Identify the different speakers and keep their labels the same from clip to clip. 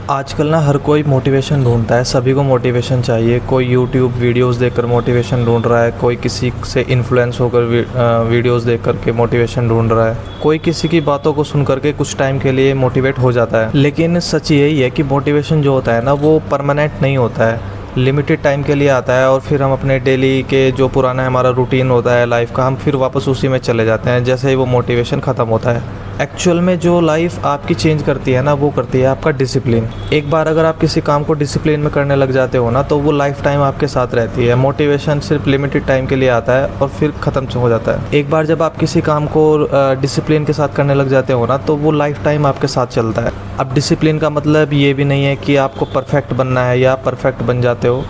Speaker 1: आजकल ना हर कोई मोटिवेशन ढूंढता है, सभी को मोटिवेशन चाहिए। कोई यूट्यूब वीडियोस देखकर मोटिवेशन ढूंढ रहा है, कोई किसी से इन्फ्लुएंस होकर वीडियोस देख करके मोटिवेशन ढूंढ रहा है, कोई किसी की बातों को सुन करके कुछ टाइम के लिए मोटिवेट हो जाता है। लेकिन सच यही है कि मोटिवेशन जो होता है ना, वो परमानेंट नहीं होता है, लिमिटेड टाइम के लिए आता है और फिर हम अपने डेली के जो पुराना हमारा रूटीन होता है लाइफ का, हम फिर वापस उसी में चले जाते हैं जैसे ही वो मोटिवेशन ख़त्म होता है। एक्चुअल में जो लाइफ आपकी चेंज करती है ना, वो करती है आपका डिसिप्लिन। एक बार अगर आप किसी काम को डिसिप्लिन में करने लग जाते हो ना, तो वो लाइफ टाइम आपके साथ रहती है। मोटिवेशन सिर्फ लिमिटेड टाइम के लिए आता है और फिर ख़त्म हो जाता है। एक बार जब आप किसी काम को डिसिप्लिन के साथ करने लग जाते हो ना, तो वो लाइफ टाइम आपके साथ चलता है। अब डिसिप्लिन का मतलब ये भी नहीं है कि आपको परफेक्ट बनना है या परफेक्ट बन जाते हो।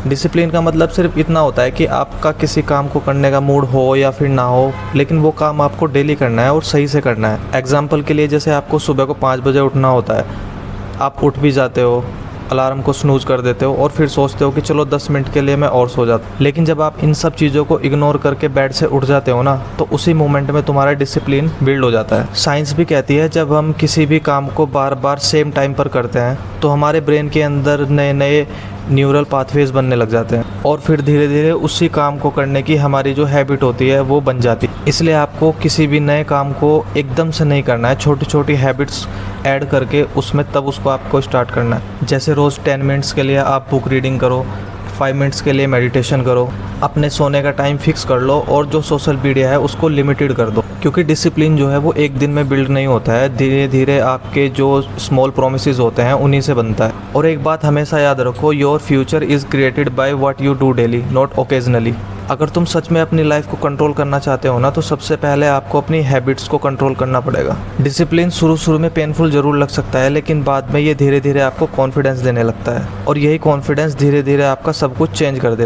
Speaker 1: डिसिप्लिन का मतलब सिर्फ इतना होता है कि आपका किसी काम को करने का मूड हो या फिर ना हो, लेकिन वो काम आपको डेली करना है और सही से करना है। एग्जाम्पल के लिए, जैसे आपको सुबह को 5 बजे उठना होता है, आप उठ भी जाते हो, अलार्म को स्नूज कर देते हो और फिर सोचते हो कि चलो 10 मिनट के लिए मैं और सो जाता हूँ। लेकिन जब आप इन सब चीज़ों को इग्नोर करके बेड से उठ जाते हो ना, तो उसी मोमेंट में तुम्हारा डिसिप्लिन बिल्ड हो जाता है। साइंस भी कहती है, जब हम किसी भी काम को बार बार सेम टाइम पर करते हैं तो हमारे ब्रेन के अंदर नए नए न्यूरल पाथवेज बनने लग जाते हैं और फिर धीरे धीरे उसी काम को करने की हमारी जो हैबिट होती है वो बन जाती है। इसलिए आपको किसी भी नए काम को एकदम से नहीं करना है, छोटी छोटी हैबिट्स ऐड करके उसमें तब उसको आपको स्टार्ट करना है। जैसे रोज़ 10 मिनट्स के लिए आप बुक रीडिंग करो, 5 मिनट्स के लिए मेडिटेशन करो, अपने सोने का टाइम फिक्स कर लो और जो सोशल मीडिया है उसको लिमिटेड कर दो। क्योंकि डिसिप्लिन जो है वो एक दिन में बिल्ड नहीं होता है, धीरे धीरे आपके जो स्मॉल प्रोमिसेस होते हैं उन्हीं से बनता है। और एक बात हमेशा याद रखो, your future is created by what you do daily, not occasionally. अगर तुम सच में अपनी लाइफ को कंट्रोल करना चाहते हो ना, तो सबसे पहले आपको अपनी हैबिट्स को कंट्रोल करना पड़ेगा। डिसिप्लिन शुरू में पेनफुल ज़रूर लग सकता है, लेकिन बाद में ये धीरे धीरे आपको कॉन्फिडेंस देने लगता है और यही कॉन्फिडेंस धीरे धीरे आपका सब कुछ चेंज कर देता है।